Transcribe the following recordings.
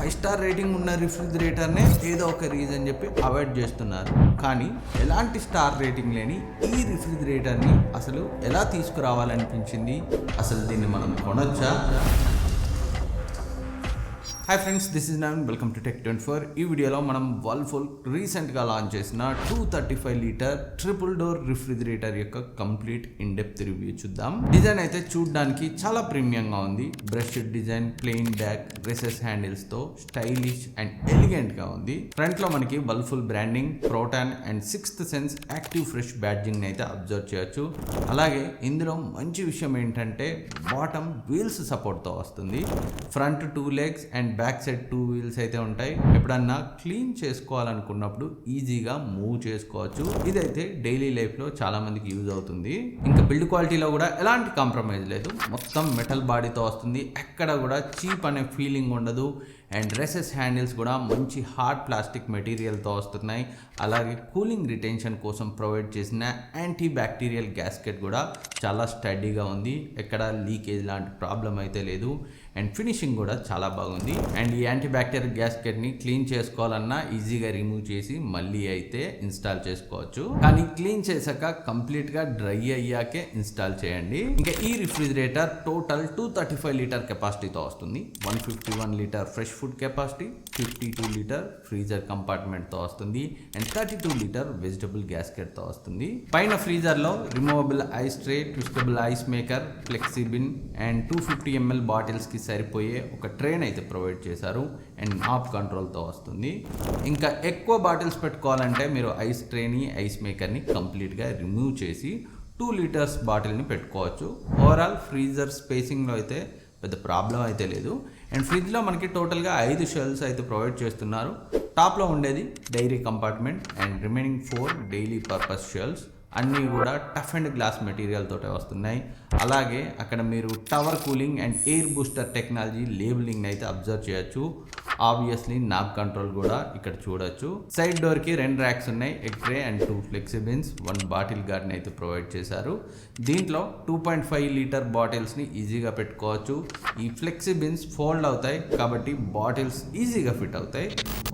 5 star rating ఉన్న రిఫ్రిజిరేటర్నే ఏదో ఒక రీజన్ చెప్పి అవాయిడ్ చేస్తున్నారు. కానీ ఎలాంటి స్టార్ రేటింగ్ లేని ఈ రిఫ్రిజిరేటర్ని అసలు ఎలా తీసుకురావాలనిపించింది, అసలు దీన్ని మనం కొనొచ్చా? Hi friends, this is Naveen, welcome to Tech24. ఈ వీడియోలో మనం వర్ల్పూల్ రీసెంట్గా లాంచ్ చేసిన 235 లీటర్ ట్రిపుల్ డోర్ రిఫ్రిజిరేటర్ యొక్క కంప్లీట్ ఇన్ డెప్త్ రివ్యూ చూద్దాం. డిజైన్ అయితే చూడడానికి చాలా ప్రీమియంగా ఉంది. Brush design, plain back, recess హ్యాండిల్స్తో స్టైలిష్ అండ్ ఎలిగెంట్గా ఉంది. ఫ్రంట్లో మనకి Whirlpool branding, proton and sixth sense active fresh badging అయితే అబ్జర్వ్ చేయొచ్చు. అలాగే ఇందులో మంచి విషయం ఏంటంటే బాటమ్ వీల్స్ సపోర్ట్తో వస్తుంది. Front 2 legs and back side 2 wheels అయితే ఉంటాయి. ఎప్పుడన్నా క్లీన్ చేసుకోవాలనుకున్నప్పుడు ఈజీగా మూవ్ చేసుకోవచ్చు. ఇదైతే డైలీ లైఫ్లో చాలా మందికి యూజ్ అవుతుంది. ఇంకా బిల్డ్ క్వాలిటీలో కూడా ఎలాంటి కాంప్రమైజ్ లేదు. మొత్తం మెటల్ బాడీతో వస్తుంది. ఎక్కడ కూడా చీప్ అనే ఫీలింగ్ ఉండదు. అండ్ రెసెస్ హ్యాండిల్స్ కూడా మంచి హార్డ్ ప్లాస్టిక్ మెటీరియల్తో వస్తున్నాయి. అలాగే కూలింగ్ రిటెన్షన్ కోసం ప్రొవైడ్ చేసిన యాంటీ బ్యాక్టీరియల్ గ్యాస్కెట్ కూడా చాలా స్టడీగా ఉంది. ఎక్కడ లీకేజ్ లాంటి ప్రాబ్లం అయితే లేదు. అండ్ ఫినిషింగ్ కూడా చాలా బాగుంది. అండ్ ఈ యాంటీ బ్యాక్టీరియల్ గ్యాస్కెట్ని క్లీన్ చేసుకోవాలన్నా ఈజీగా రిమూవ్ చేసి మళ్ళీ అయితే ఇన్స్టాల్ చేసుకోవచ్చు. కానీ క్లీన్ చేశాక కంప్లీట్గా డ్రై అయ్యాకే ఇన్స్టాల్ చేయండి. ఇంకా ఈ రిఫ్రిజిరేటర్ టోటల్ 235 లీటర్ కెపాసిటీతో వస్తుంది. 151 litre fresh food capacity, 52 litre freezer కంపార్ట్మెంట్తో వస్తుంది. అండ్ 32 లీటర్ వెజిటబుల్ గ్యాస్కెట్తో వస్తుంది. పైన ఫ్రీజర్లో removable ice tray, twistable ice maker, flexi bin and 250 ml బాటిల్స్కి సరిపోయే ఒక ట్రేన్ అయితే ప్రొవైడ్ చేశారు. అండ్ నాబ్ కంట్రోల్తో వస్తుంది. ఇంకా ఎక్కువ బాటిల్స్ పెట్టుకోవాలంటే మీరు ఐస్ ట్రేని, ఐస్ మేకర్ని కంప్లీట్గా రిమూవ్ చేసి 2 లీటర్స్ బాటిల్ని పెట్టుకోవచ్చు. ఓవరాల్ ఫ్రీజర్ స్పేసింగ్లో అయితే పెద్ద ప్రాబ్లం అయితే లేదు. అండ్ ఫ్రిడ్జ్లో మనకి టోటల్గా 5 షెల్ఫ్స్ అయితే ప్రొవైడ్ చేస్తున్నారు. టాప్లో ఉండేది dairy compartment and remaining 4 daily purpose shelves. అన్నీ కూడా టఫ్ అండ్ గ్లాస్ మెటీరియల్ తోటే వస్తున్నాయి. అలాగే అక్కడ మీరు tower cooling and air booster technology labelling అయితే అబ్జర్వ్ చేయొచ్చు. ఆబ్వియస్లీ నాబ్ కంట్రోల్ కూడా ఇక్కడ చూడొచ్చు. సైడ్ డోర్కి 2 ర్యాక్స్ ఉన్నాయి. Egg tray and 2 flexi bins, 1 bottle గార్డ్ని అయితే ప్రొవైడ్ చేశారు. దీంట్లో 2.5 లీటర్ బాటిల్స్ని ఈజీగా పెట్టుకోవచ్చు. ఈ ఫ్లెక్సీ బిన్స్ ఫోల్డ్ అవుతాయి కాబట్టి బాటిల్స్ ఈజీగా ఫిట్ అవుతాయి.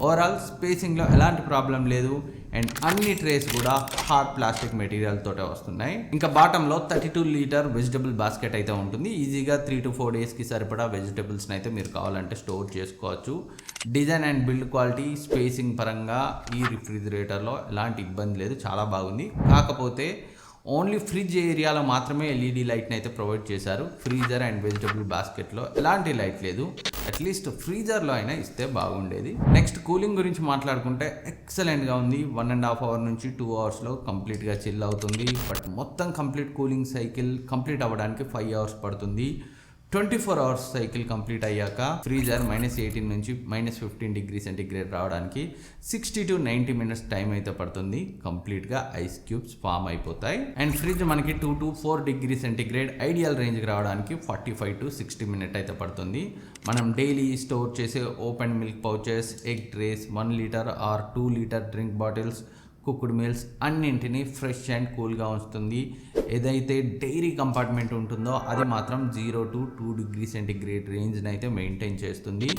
ఓవరాల్ స్పేసింగ్లో ఎలాంటి ప్రాబ్లం లేదు. అండ్ అన్ని ట్రేస్ కూడా హార్డ్ ప్లాస్టిక్ మెటీరియల్ తోటే వస్తున్నాయి. ఇంకా బాటంలో 32 లీటర్ వెజిటబుల్ బాస్కెట్ అయితే ఉంటుంది. ఈజీగా 3 to 4 డేస్కి సరిపడా వెజిటబుల్స్ని అయితే మీరు కావాలంటే స్టోర్ చేసుకోవచ్చు. Design and build quality, spacing పరంగా ఈ రిఫ్రిజిరేటర్లో ఎలాంటి ఇబ్బంది లేదు, చాలా బాగుంది. కాకపోతే ఓన్లీ ఫ్రిడ్జ్ ఏరియాలో మాత్రమే ఎల్ఈడి లైట్ని అయితే ప్రొవైడ్ చేశారు. ఫ్రీజర్ అండ్ వెజిటబుల్ బాస్కెట్లో ఎలాంటి లైట్ లేదు. అట్లీస్ట్ ఫ్రీజర్లో అయినా ఇస్తే బాగుండేది. నెక్స్ట్ కూలింగ్ గురించి మాట్లాడుకుంటే ఎక్సలెంట్గా ఉంది. 1.5 hours నుంచి 2 hours కంప్లీట్గా చిల్ అవుతుంది. బట్ మొత్తం కంప్లీట్ కూలింగ్ సైకిల్ కంప్లీట్ అవ్వడానికి 5 hours పడుతుంది. 24 hours సైకిల్ కంప్లీట్ అయ్యాక ఫ్రీజర్ -18 నుంచి -15 డిగ్రీ సెంటిగ్రేడ్ రావడానికి 60 to 90 minutes టైం అయితే పడుతుంది. కంప్లీట్గా ఐస్ క్యూబ్స్ ఫామ్ అయిపోతాయి. అండ్ ఫ్రిడ్జ్ మనకి 2 to 4 డిగ్రీ సెంటిగ్రేడ్ ఐడియల్ రేంజ్కి రావడానికి 45 to 60 minutes అయితే పడుతుంది. మనం డైలీ స్టోర్ చేసే open milk pouches, egg trace, 1 litre or 2 litre drink bottles, cooked meals అన్నింటినీ ఫ్రెష్ అండ్ కూల్గా ఉంచుతుంది. ఏదైతే డైరీ కంపార్ట్మెంట్ ఉంటుందో అది మాత్రం 0 to 2 డిగ్రీ సెంటిగ్రేడ్ రేంజ్ని అయితే మెయింటైన్ చేస్తుంది.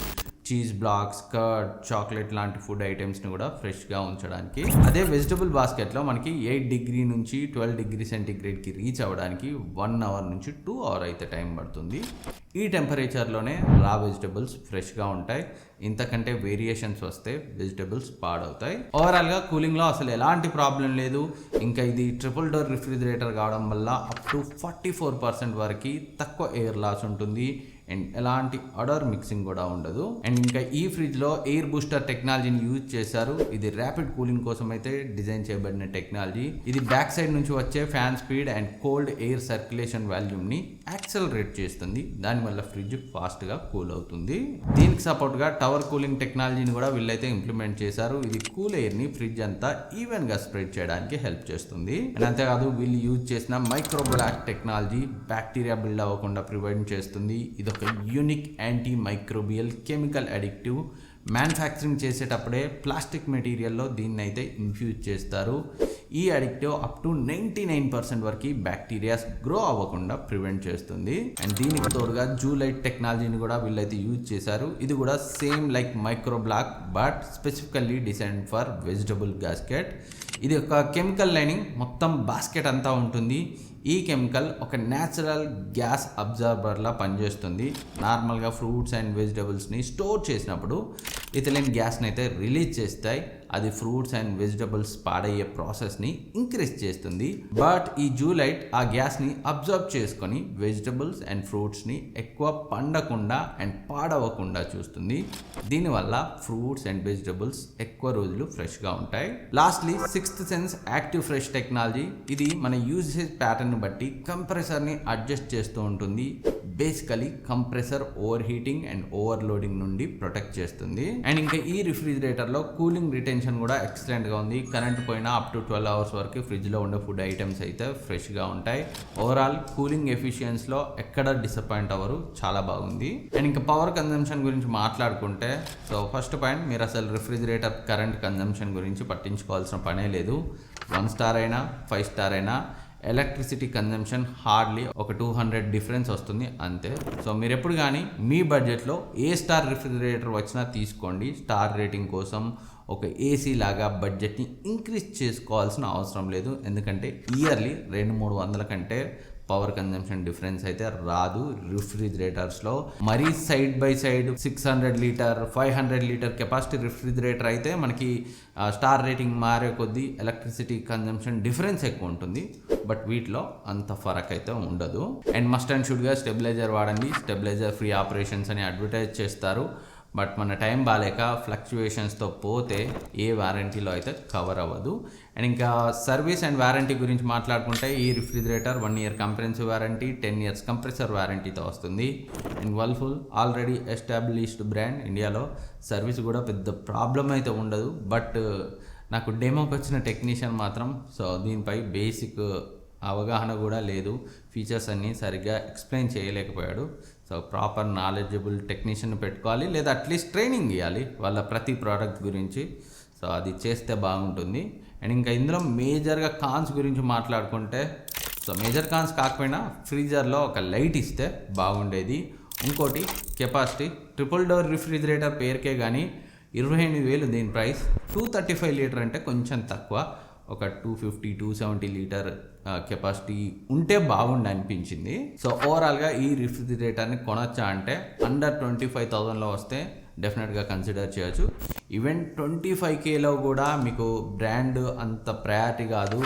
చీజ్ బ్లాక్స్, కర్డ్, చాక్లెట్ లాంటి ఫుడ్ ఐటమ్స్ని కూడా ఫ్రెష్గా ఉంచడానికి. అదే వెజిటబుల్ బాస్కెట్లో మనకి 8 డిగ్రీ నుంచి 12 డిగ్రీ సెంటిగ్రేడ్కి రీచ్ అవ్వడానికి 1 hour నుంచి 2 hours అయితే టైం పడుతుంది. ఈ టెంపరేచర్లోనే రా వెజిటబుల్స్ ఫ్రెష్గా ఉంటాయి. ఇంతకంటే వేరియేషన్స్ వస్తే వెజిటబుల్స్ పాడవుతాయి. ఓవరాల్గా కూలింగ్లో అసలు ఎలాంటి ప్రాబ్లం లేదు. ఇంకా ఇది ట్రిపుల్ డోర్ రిఫ్రిజిరేటర్ కావడం వల్ల అప్ టు 44% వరకు తక్కువ ఎయిర్ లాస్ ఉంటుంది. అండ్ ఎలాంటి అడర్ మిక్సింగ్ కూడా ఉండదు. అండ్ ఇంకా ఈ ఫ్రిడ్జ్లో ఎయిర్ బూస్టర్ టెక్నాలజీని యూజ్ చేశారు. ఇది ర్యాపిడ్ కూలింగ్ కోసం అయితే డిజైన్ చేయబడిన టెక్నాలజీ. ఇది బ్యాక్ సైడ్ నుంచి వచ్చే fan speed and cold air circulation వాల్యూమ్ని యాక్సలరేట్ చేస్తుంది. దానివల్ల ఫ్రిడ్జ్ ఫాస్ట్గా కూల్ అవుతుంది. దీనికి సపోర్ట్గా టవర్ కూలింగ్ టెక్నాలజీని కూడా వీళ్ళైతే ఇంప్లిమెంట్ చేశారు. ఇది కూల్ ఎయిర్ని ఫ్రిడ్జ్ అంతా ఈవెన్గా స్ప్రెడ్ చేయడానికి హెల్ప్ చేస్తుంది. అండ్ అంతేకాదు వీళ్ళు యూజ్ చేసిన మైక్రోబ్లాక్ టెక్నాలజీ బ్యాక్టీరియా బిల్డ్ అవ్వకుండా ప్రివెంట్ చేస్తుంది. ఇది ఒక unique anti microbial chemical addictive. Manufacturing చేసేటప్పుడే ప్లాస్టిక్ మెటీరియల్లో దీన్ని అయితే ఇన్ఫ్యూజ్ చేస్తారు. ఈ అడిక్టివ్ అప్ టు 99% వరకు బ్యాక్టీరియాస్ గ్రో అవ్వకుండా ప్రివెంట్ చేస్తుంది. అండ్ దీనికి తోడుగా జూలైట్ టెక్నాలజీని కూడా వీళ్ళైతే యూజ్ చేశారు. ఇది కూడా same like micro block but specifically design for vegetable gasket. ఇది ఒక కెమికల్ లైనింగ్ మొత్తం బాస్కెట్ అంతా ఉంటుంది. ఈ కెమికల్ ఒక న్యాచురల్ గ్యాస్ అబ్జార్బర్లా పనిచేస్తుంది. నార్మల్గా ఫ్రూట్స్ అండ్ వెజిటబుల్స్ని స్టోర్ చేసినప్పుడు ఇథిలిన్ గ్యాస్ని అయితే రిలీజ్ చేస్తాయి. అది ఫ్రూట్స్ అండ్ వెజిటబుల్స్ పాడయ్యే ప్రాసెస్ని ఇంక్రీజ్ చేస్తుంది. బట్ ఈ జూలైట్ ఆ గ్యాస్ని అబ్జర్వ్ చేసుకొని వెజిటబుల్స్ అండ్ ఫ్రూట్స్ని ఎక్కువ పండకుండా అండ్ పాడవకుండా చూస్తుంది. దీనివల్ల ఫ్రూట్స్ అండ్ వెజిటబుల్స్ ఎక్కువ రోజులు ఫ్రెష్గా ఉంటాయి. Lastly sixth sense active fresh technology. ఇది మన యూసేజ్ ప్యాటర్న్ బట్టి కంప్రెసర్ని అడ్జస్ట్ చేస్తూ ఉంటుంది. Basically compressor over heating and overloading నుండి ప్రొటెక్ట్ చేస్తుంది. అండ్ ఇంకా ఈ రిఫ్రిజిరేటర్లో కూలింగ్ రిటెన్షన్ కూడా ఎక్సలెంట్గా ఉంది. కరెంట్ పోయినా అప్ టు 12 hours వరకు ఫ్రిడ్జ్లో ఉండే ఫుడ్ ఐటమ్స్ అయితే ఫ్రెష్గా ఉంటాయి. ఓవరాల్ కూలింగ్ ఎఫిషియన్స్లో ఎక్కడ డిసప్పాయింట్ అవ్వరు, చాలా బాగుంది. అండ్ ఇంకా పవర్ కన్జంప్షన్ గురించి మాట్లాడుకుంటే సో ఫస్ట్ పాయింట్, మీరు అసలు రిఫ్రిజిరేటర్ కరెంట్ కన్జంప్షన్ గురించి పట్టించుకోవాల్సిన పనే లేదు. 1 star అయినా 5 star అయినా ఎలక్ట్రిసిటీ కన్జంప్షన్ హార్డ్లీ ఒక 200 డిఫరెన్స్ వస్తుంది అంతే. సో మీరు ఎప్పుడు కానీ మీ బడ్జెట్లో ఏ స్టార్ రిఫ్రిజిరేటర్ వచ్చినా తీసుకోండి. స్టార్ రేటింగ్ కోసం ఒక ఏసీ లాగా బడ్జెట్ని ఇంక్రీజ్ చేసుకోవాల్సిన అవసరం లేదు. ఎందుకంటే ఇయర్లీ 200-300 కంటే పవర్ కన్జంప్షన్ డిఫరెన్స్ అయితే రాదు రిఫ్రిజిరేటర్స్లో. మరీ side by side 600 litre 500 litre capacity refrigerator అయితే మనకి స్టార్ రేటింగ్ మారే కొద్దీ ఎలక్ట్రిసిటీ కన్జంప్షన్ డిఫరెన్స్ ఎక్కువ ఉంటుంది. బట్ వీటిలో అంత ఫరక్ అయితే ఉండదు. అండ్ మస్ట్ అండ్ షుడ్గా స్టెబిలైజర్ వాడండి. స్టెబిలైజర్ ఫ్రీ ఆపరేషన్స్ అని అడ్వర్టైజ్ చేస్తారు. బట్ మన టైం బాగాలేక ఫ్లక్చువేషన్స్తో పోతే ఏ వారంటీలో అయితే కవర్ అవ్వదు. అండ్ ఇంకా సర్వీస్ అండ్ వారంటీ గురించి మాట్లాడుకుంటే ఈ refrigerator 1 year comprehensive warranty, 10 years compressor వారంటీతో వస్తుంది. And Whirlpool already established brand. ఇండియాలో సర్వీస్ కూడా పెద్ద ప్రాబ్లం అయితే ఉండదు. బట్ నాకు డెమోకి వచ్చిన టెక్నీషియన్ మాత్రం సో దీనిపై బేసిక్ అవగాహన కూడా లేదు. ఫీచర్స్ అన్నీ సరిగ్గా ఎక్స్ప్లెయిన్ చేయలేకపోయాడు. సో ప్రాపర్ నాలెడ్జబుల్ టెక్నీషియన్ పెట్టుకోవాలి, లేదా అట్లీస్ట్ ట్రైనింగ్ ఇవ్వాలి వాళ్ళ ప్రతి ప్రోడక్ట్ గురించి. సో అది చేస్తే బాగుంటుంది. అండ్ ఇంకా ఇందులో మేజర్గా కాన్స్ గురించి మాట్లాడుకుంటే సో మేజర్ కాన్స్ కాకపోయినా ఫ్రీజర్లో ఒక లైట్ ఇస్తే బాగుండేది. ఇంకోటి కెపాసిటీ. ట్రిపుల్ డోర్ రిఫ్రిజిరేటర్ పేరుకే కానీ 28,000 దీని ప్రైస్. 235 లీటర్ అంటే కొంచెం తక్కువ. ఒక 250-270 లీటర్ కెపాసిటీ ఉంటే బాగుండి అనిపించింది. సో ఓవరాల్గా ఈ రిఫ్రిజిరేటర్ని కొనొచ్చా అంటే అండర్ 25,000లో వస్తే డెఫినెట్గా కన్సిడర్ చేయొచ్చు. ఈవెన్ 25Kలో కూడా మీకు బ్రాండ్ అంత ప్రయారిటీ కాదు.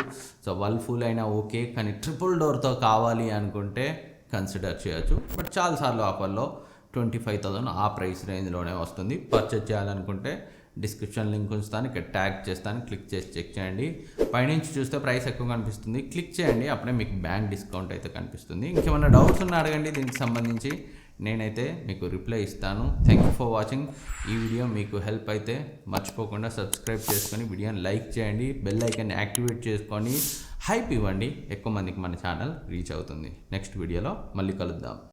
సో వర్ల్పూల్ అయినా ఓకే, కానీ ట్రిపుల్ డోర్తో కావాలి అనుకుంటే కన్సిడర్ చేయొచ్చు. బట్ చాలాసార్లు ఆఫర్లో 25,000 ఆ ప్రైస్ రేంజ్లోనే వస్తుంది. పర్చేజ్ చేయాలనుకుంటే డిస్క్రిప్షన్ లింక్ ఉంచుతాను, ఇక్కడ ట్యాగ్ చేస్తాను, క్లిక్ చేసి చెక్ చేయండి. పైనుంచి చూస్తే ప్రైస్ ఎక్కువ కనిపిస్తుంది, క్లిక్ చేయండి, అప్పుడే మీకు బ్యాంక్ డిస్కౌంట్ అయితే కనిపిస్తుంది. ఇంకేమైనా డౌట్స్ ఉన్నా అడగండి దీనికి సంబంధించి, నేనైతే మీకు రిప్లై ఇస్తాను. Thank you for watching. ఈ వీడియో మీకు హెల్ప్ అయితే మర్చిపోకుండా సబ్స్క్రైబ్ చేసుకొని వీడియోని లైక్ చేయండి, బెల్ ఐకాన్ని యాక్టివేట్ చేసుకొని హైప్ ఇవ్వండి. ఎక్కువ మందికి మన ఛానల్ రీచ్ అవుతుంది. నెక్స్ట్ వీడియోలో మళ్ళీ కలుద్దాం.